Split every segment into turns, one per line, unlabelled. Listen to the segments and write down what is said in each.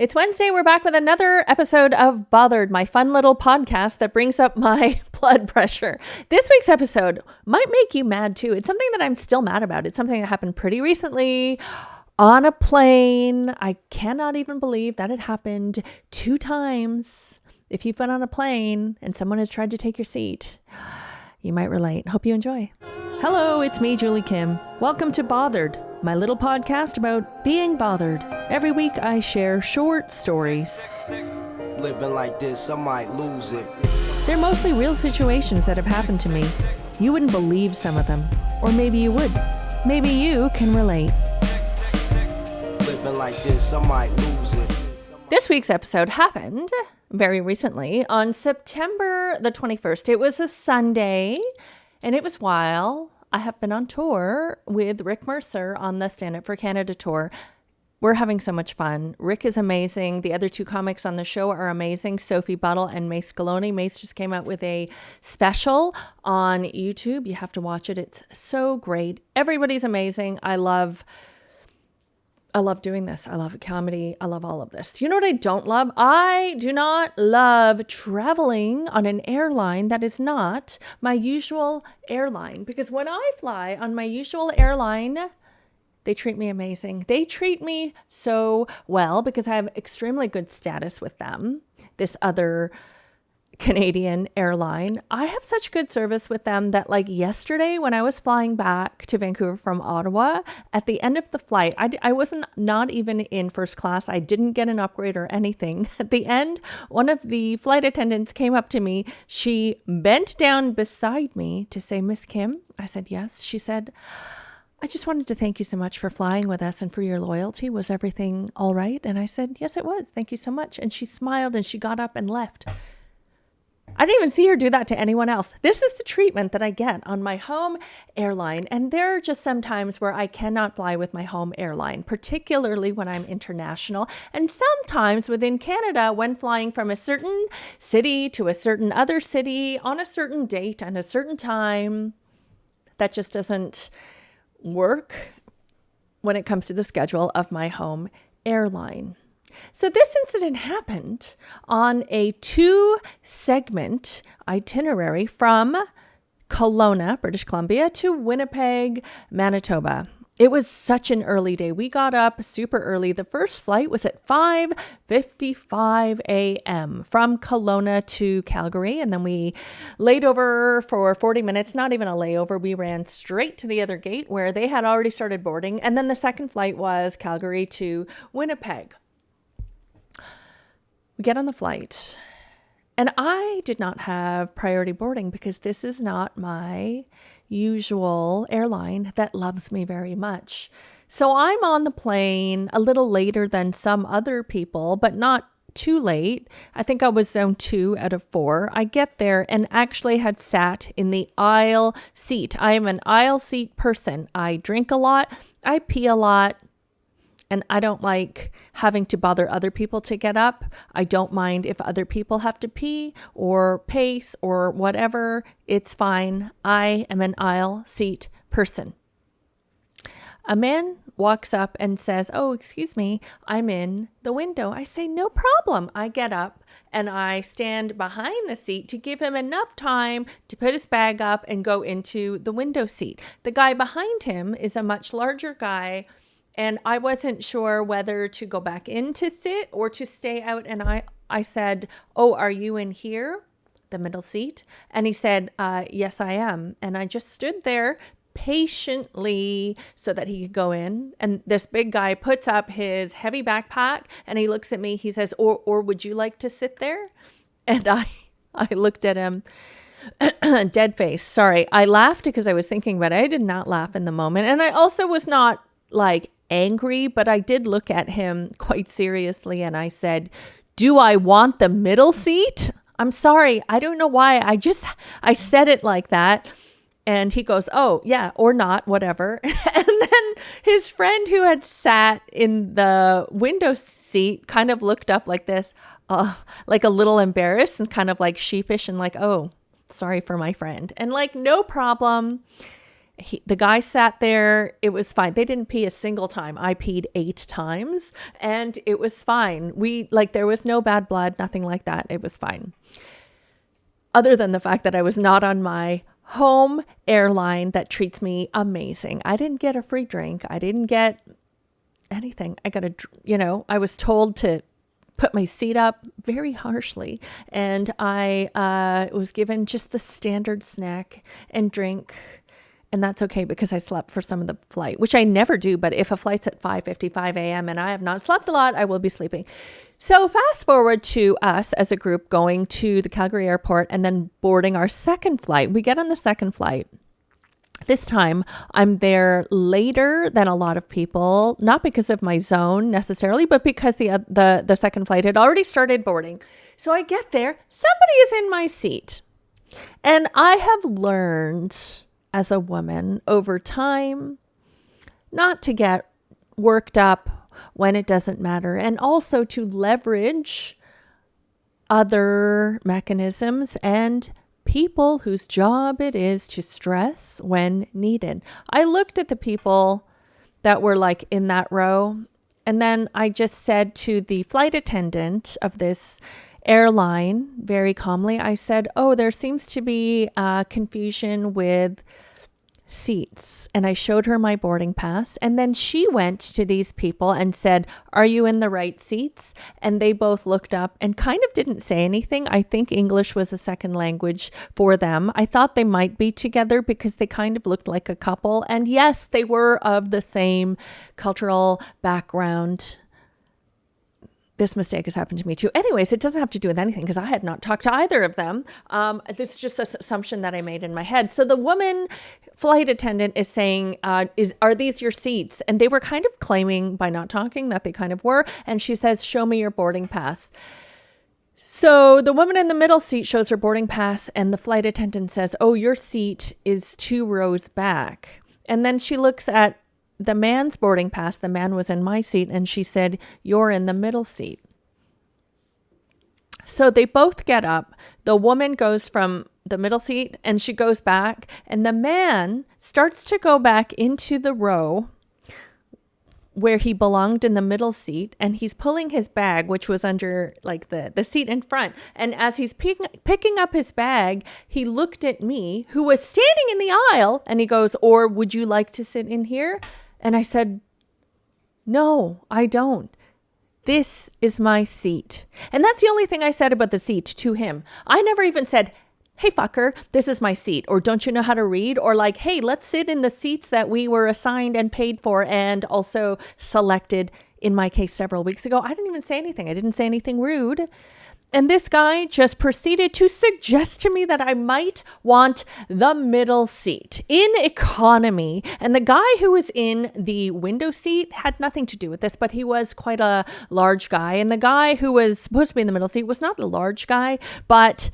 It's Wednesday. We're back with another episode of Bothered, my fun little podcast that brings up my blood pressure. This week's episode might make you mad too. It's something that I'm still mad about. It's something that happened pretty recently on a plane. I cannot even believe that it happened 2 times. If you've been on a plane and someone has tried to take your seat, you might relate. Hope you enjoy. Hello, it's me, Julie Kim. Welcome to Bothered, my little podcast about being bothered. Every week I share short stories.
Living like this, I might lose it.
They're mostly real situations that have happened to me. You wouldn't believe some of them, or maybe you would. Maybe you can relate.
Living like this, I might lose it.
This week's episode happened very recently on September the 21st. It was a Sunday, and it was while I have been on tour with Rick Mercer on the Stand Up for Canada tour. We're having so much fun. Rick is amazing. The other 2 comics on the show are amazing, Sophie Buttle and Mace Scaloni. Mace just came out with a special on YouTube. You have to watch it. It's so great. Everybody's amazing. I love doing this. I love comedy. I love all of this. You know what I don't love? I do not love traveling on an airline that is not my usual airline. Because when I fly on my usual airline, they treat me amazing. They treat me so well because I have extremely good status with them. This other Canadian airline, I have such good service with them that like yesterday when I was flying back to Vancouver from Ottawa, at the end of the flight, I wasn't not even in first class. I didn't get an upgrade or anything. At the end, one of the flight attendants came up to me. She bent down beside me to say, "Miss Kim?" I said, "Yes." She said, "I just wanted to thank you so much for flying with us and for your loyalty. Was everything all right?" And I said, "Yes, it was. Thank you so much." And she smiled and she got up and left. I didn't even see her do that to anyone else. This is the treatment that I get on my home airline. And there are just some times where I cannot fly with my home airline, particularly when I'm international. And sometimes within Canada, when flying from a certain city to a certain other city on a certain date and a certain time, that just doesn't work when it comes to the schedule of my home airline. So this incident happened on a 2-segment itinerary from Kelowna, British Columbia, to Winnipeg, Manitoba. It was such an early day. We got up super early. The first flight was at 5:55 a.m. from Kelowna to Calgary. And then we laid over for 40 minutes, not even a layover. We ran straight to the other gate where they had already started boarding. And then the second flight was Calgary to Winnipeg. We get on the flight, and I did not have priority boarding because this is not my usual airline that loves me very much. So I'm on the plane a little later than some other people, but not too late. I think I was zone 2 out of 4. I get there and actually had sat in the aisle seat. I am an aisle seat person. I drink a lot. I pee a lot. And I don't like having to bother other people to get up. I don't mind if other people have to pee or pace or whatever. It's fine. I am an aisle seat person. A man walks up and says, "Oh, excuse me, I'm in the window." I say, "No problem." I get up and I stand behind the seat to give him enough time to put his bag up and go into the window seat. The guy behind him is a much larger guy, and I wasn't sure whether to go back in to sit or to stay out. And I said, "Oh, are you in here, the middle seat?" And he said, "Yes, I am." And I just stood there patiently so that he could go in. And this big guy puts up his heavy backpack and he looks at me. He says, or would you like to sit there?" And I looked at him, dead face. Sorry. I laughed because I was thinking, but I did not laugh in the moment. And I also was not like angry, but I did look at him quite seriously and I said, "Do I want the middle seat?" I'm sorry. I don't know why. I said it like that. And he goes, "Oh, yeah, or not, whatever." And then his friend who had sat in the window seat kind of looked up like this, like a little embarrassed and kind of like sheepish and like, "Oh, sorry for my friend." And like, no problem. The guy sat there. It was fine. They didn't pee a single time. I peed 8 times and it was fine. There was no bad blood, nothing like that. It was fine. Other than the fact that I was not on my home airline that treats me amazing. I didn't get a free drink. I didn't get anything. I was told to put my seat up very harshly, and I was given just the standard snack and drink, and that's okay because I slept for some of the flight, which I never do, but if a flight's at 5:55 a.m. and I have not slept a lot, I will be sleeping. So fast forward to us as a group going to the Calgary airport and then boarding our second flight. We get on the second flight. This time, I'm there later than a lot of people, not because of my zone necessarily, but because the second flight had already started boarding. So I get there, somebody is in my seat. And I have learned as a woman over time not to get worked up when it doesn't matter, and also to leverage other mechanisms and people whose job it is to stress when needed. I looked at the people that were like in that row, and then I just said to the flight attendant of this airline very calmly, I said, "Oh, there seems to be confusion with seats." And I showed her my boarding pass, and then she went to these people and said, "Are you in the right seats?" And they both looked up and kind of didn't say anything. I think English was a second language for them. I thought they might be together because they kind of looked like a couple, and yes, they were of the same cultural background. This mistake has happened to me too. Anyways, it doesn't have to do with anything because I had not talked to either of them. This is just an assumption that I made in my head. So the woman flight attendant is saying, are these your seats? And they were kind of claiming by not talking that they kind of were. And she says, "Show me your boarding pass." So the woman in the middle seat shows her boarding pass, and the flight attendant says, "Oh, your seat is 2 rows back." And then she looks at the man's boarding pass. The man was in my seat, and she said, "You're in the middle seat." So they both get up. The woman goes from the middle seat and she goes back, and the man starts to go back into the row where he belonged in the middle seat, and he's pulling his bag, which was under like the seat in front. And as he's picking up his bag, he looked at me, who was standing in the aisle, and he goes, "Or would you like to sit in here?" And I said, "No, I don't. This is my seat." And that's the only thing I said about the seat to him. I never even said, "Hey, fucker, this is my seat," or "Don't you know how to read?" or like, "Hey, let's sit in the seats that we were assigned and paid for and also selected, in my case, several weeks ago." I didn't even say anything. I didn't say anything rude. And this guy just proceeded to suggest to me that I might want the middle seat in economy. And the guy who was in the window seat had nothing to do with this, but he was quite a large guy. And the guy who was supposed to be in the middle seat was not a large guy, but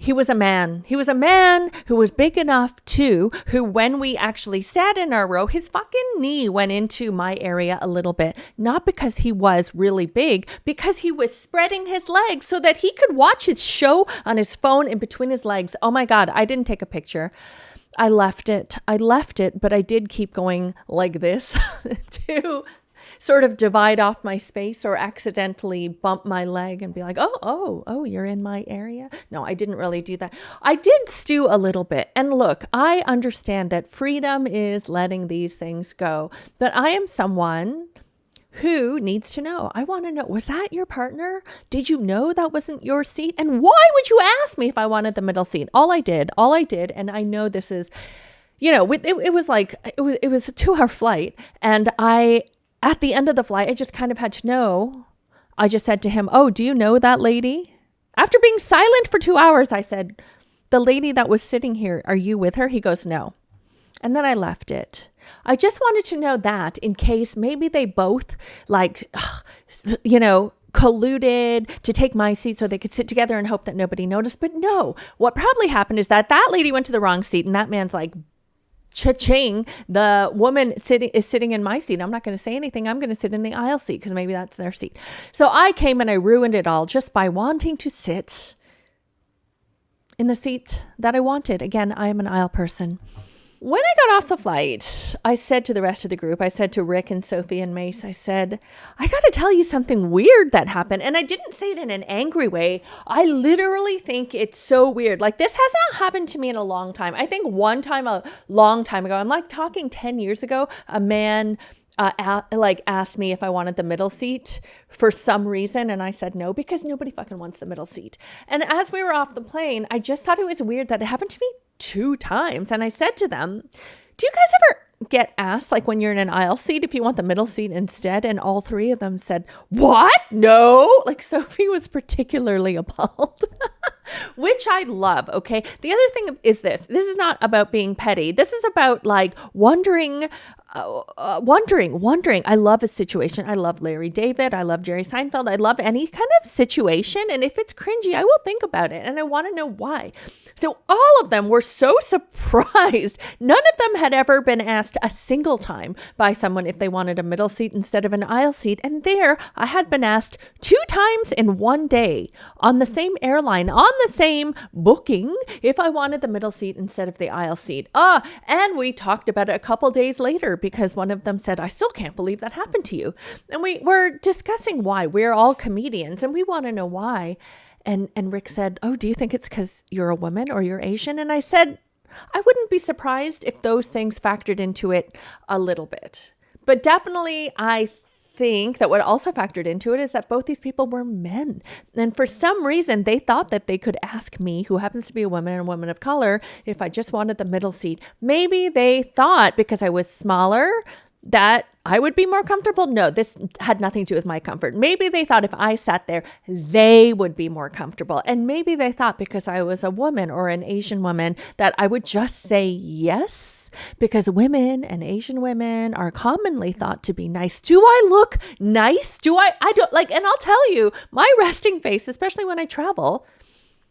he was a man. He was a man who was big enough too, who when we actually sat in our row, his fucking knee went into my area a little bit. Not because he was really big, because he was spreading his legs so that he could watch his show on his phone in between his legs. Oh my God, I didn't take a picture. I left it, but I did keep going like this to sort of divide off my space or accidentally bump my leg and be like, oh, you're in my area. No, I didn't really do that. I did stew a little bit. And look, I understand that freedom is letting these things go, but I am someone who needs to know. I want to know, was that your partner? Did you know that wasn't your seat? And why would you ask me if I wanted the middle seat? All I did, and I know this is, it was a 2-hour flight, and at the end of the flight, I just kind of had to know. I just said to him, "Oh, do you know that lady?" After being silent for 2 hours, I said, "The lady that was sitting here, are you with her?" He goes, "No." And then I left it. I just wanted to know that in case maybe they both colluded to take my seat so they could sit together and hope that nobody noticed. But no, what probably happened is that lady went to the wrong seat, and that man's like, cha-ching, the woman is sitting in my seat. I'm not going to say anything. I'm going to sit in the aisle seat because maybe that's their seat. So I came and I ruined it all just by wanting to sit in the seat that I wanted. Again, I am an aisle person. When I got off the flight, I said to the rest of the group, I said to Rick and Sophie and Mace, I said, I got to tell you something weird that happened. And I didn't say it in an angry way. I literally think it's so weird. Like, this hasn't happened to me in a long time. I think one time, a long time ago, I'm like talking 10 years ago, a man asked me if I wanted the middle seat for some reason. And I said no, because nobody fucking wants the middle seat. And as we were off the plane, I just thought it was weird that it happened to me 2 times. And I said to them, do you guys ever get asked, like when you're in an aisle seat, if you want the middle seat instead? And all 3 of them said, what? No. Like, Sophie was particularly appalled, which I love. Okay. The other thing is this is not about being petty. This is about like wondering. I love a situation. I love Larry David. I love Jerry Seinfeld. I love any kind of situation. And if it's cringy, I will think about it. And I want to know why. So all of them were so surprised. None of them had ever been asked a single time by someone if they wanted a middle seat instead of an aisle seat. And there I had been asked 2 times in one day on the same airline, on the same booking, if I wanted the middle seat instead of the aisle seat. And we talked about it a couple days later, because one of them said, I still can't believe that happened to you. And we were discussing why. We're all comedians and we want to know why. And Rick said, oh, do you think it's because you're a woman or you're Asian? And I said, I wouldn't be surprised if those things factored into it a little bit. But definitely, I think that what also factored into it is that both these people were men. And for some reason, they thought that they could ask me, who happens to be a woman and a woman of color, if I just wanted the middle seat. Maybe they thought because I was smaller that I would be more comfortable. No, this had nothing to do with my comfort. Maybe they thought if I sat there, they would be more comfortable. And maybe they thought because I was a woman or an Asian woman that I would just say yes, because women and Asian women are commonly thought to be nice. Do I look nice? I don't like, and I'll tell you, my resting face, especially when I travel,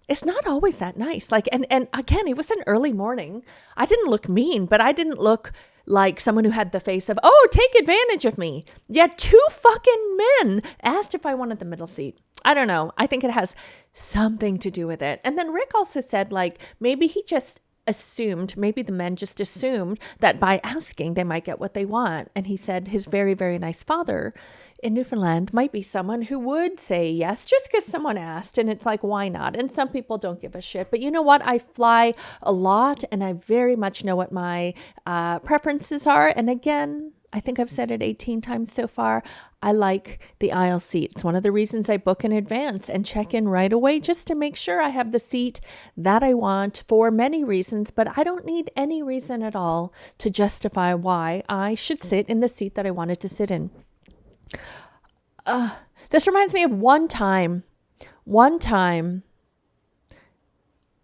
it's not always that nice. Like, and again, it was an early morning. I didn't look mean, but I didn't look like someone who had the face of, oh, take advantage of me. Yet 2 fucking men asked if I wanted the middle seat. I don't know. I think it has something to do with it. And then Rick also said, like, maybe he just assumed, maybe the men just assumed that by asking, they might get what they want. And he said his very, very nice father in Newfoundland might be someone who would say yes just because someone asked. And it's like, why not? And some people don't give a shit. But you know what? I fly a lot and I very much know what my preferences are. And again, I think I've said it 18 times so far. I like the aisle seat. It's one of the reasons I book in advance and check in right away just to make sure I have the seat that I want for many reasons. But I don't need any reason at all to justify why I should sit in the seat that I wanted to sit in. This reminds me of one time,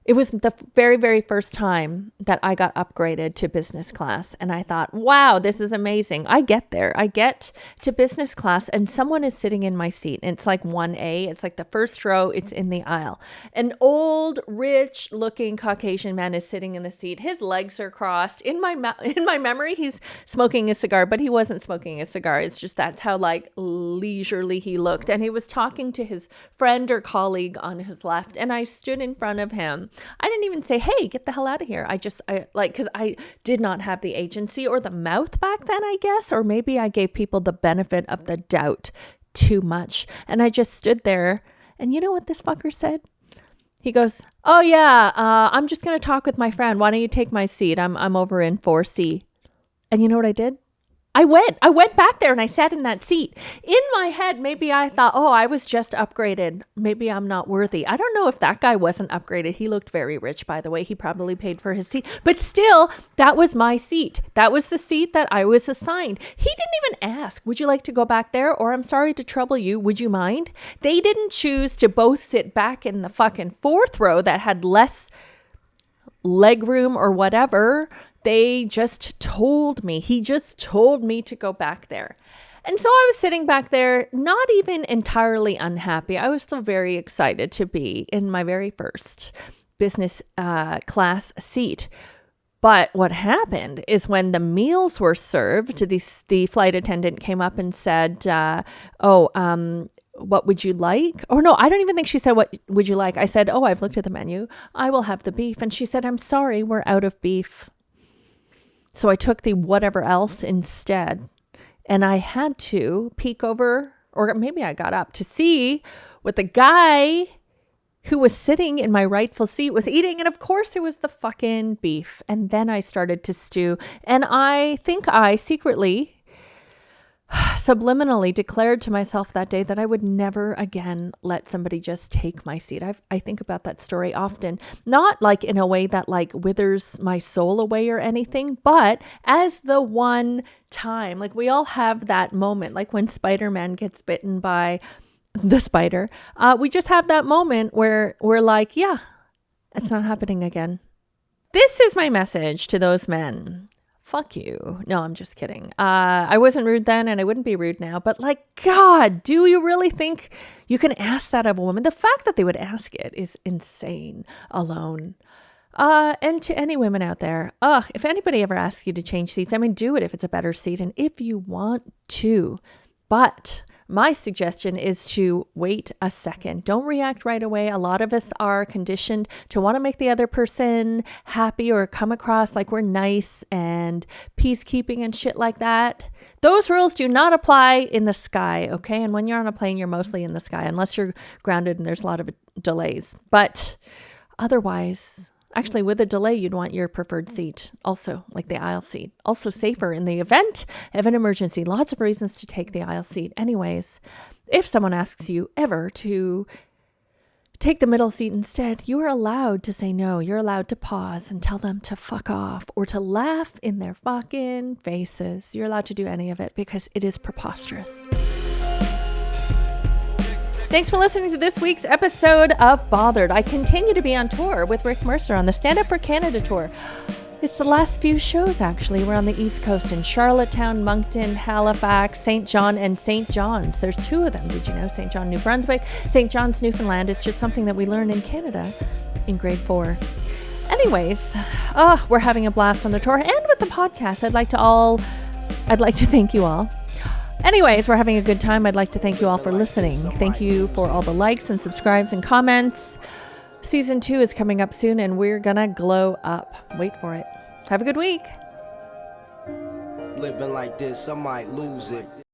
it was the very, very first time that I got upgraded to business class. And I thought, wow, this is amazing. I get there. I get to business class and someone is sitting in my seat. And it's like 1A. It's like the first row. It's in the aisle. An old, rich looking Caucasian man is sitting in the seat. His legs are crossed. In my memory, he's smoking a cigar, but he wasn't smoking a cigar. It's just that's how like leisurely he looked. And he was talking to his friend or colleague on his left. And I stood in front of him. I didn't even say, hey, get the hell out of here. Because I did not have the agency or the mouth back then, I guess. Or maybe I gave people the benefit of the doubt too much. And I just stood there. And you know what this fucker said? He goes, oh, yeah, I'm just going to talk with my friend. Why don't you take my seat? I'm over in 4C. And you know what I did? I went back there and I sat in that seat. In my head, maybe I thought, oh, I was just upgraded. Maybe I'm not worthy. I don't know if that guy wasn't upgraded. He looked very rich, by the way. He probably paid for his seat. But still, that was my seat. That was the seat that I was assigned. He didn't even ask, would you like to go back there? Or I'm sorry to trouble you. Would you mind? They didn't choose to both sit back in the fucking 4th row that had less leg room or whatever. They just told me. He just told me to go back there. And so I was sitting back there, not even entirely unhappy. I was still very excited to be in my very first business class seat. But what happened is when the meals were served, the flight attendant came up and said, what would you like? Or no, I don't even think she said, what would you like? I said, oh, I've looked at the menu. I will have the beef. And she said, I'm sorry, we're out of beef. So I took the whatever else instead. And I had to peek over, or maybe I got up to see what the guy who was sitting in my rightful seat was eating. And of course it was the fucking beef. And then I started to stew. And I think I secretly, subliminally declared to myself that day that I would never again let somebody just take my seat. I think about that story often, not like in a way that like withers my soul away or anything, but as the one time, like we all have that moment, like when Spider-Man gets bitten by the spider, we just have that moment where we're like, yeah, it's not happening again. This is my message to those men. Fuck you. No, I'm just kidding. I wasn't rude then and I wouldn't be rude now, but like, God, do you really think you can ask that of a woman? The fact that they would ask it is insane alone. And to any women out there, if anybody ever asks you to change seats, I mean, do it if it's a better seat and if you want to. But my suggestion is to wait a second. Don't react right away. A lot of us are conditioned to want to make the other person happy or come across like we're nice and peacekeeping and shit like that. Those rules do not apply in the sky, okay? And when you're on a plane, you're mostly in the sky, unless you're grounded and there's a lot of delays. But otherwise, actually, with a delay, you'd want your preferred seat, also like the aisle seat. Also safer in the event of an emergency. Lots of reasons to take the aisle seat. Anyways, if someone asks you ever to take the middle seat instead, you are allowed to say no. You're allowed to pause and tell them to fuck off or to laugh in their fucking faces. You're allowed to do any of it because it is preposterous. Thanks for listening to this week's episode of Bothered. I continue to be on tour with Rick Mercer on the Stand Up for Canada tour. It's the last few shows, actually. We're on the East Coast in Charlottetown, Moncton, Halifax, St. John, and St. John's. There's two of them. Did you know? St. John, New Brunswick, St. John's, Newfoundland. It's just something that we learn in Canada in grade 4. Anyways, we're having a blast on the tour and with the podcast. I'd like to thank you all. Anyways, we're having a good time. I'd like to thank you all for listening. Thank you for all the likes and subscribes and comments. Season 2 is coming up soon and we're gonna glow up. Wait for it. Have a good week.
Living like this, I might lose it.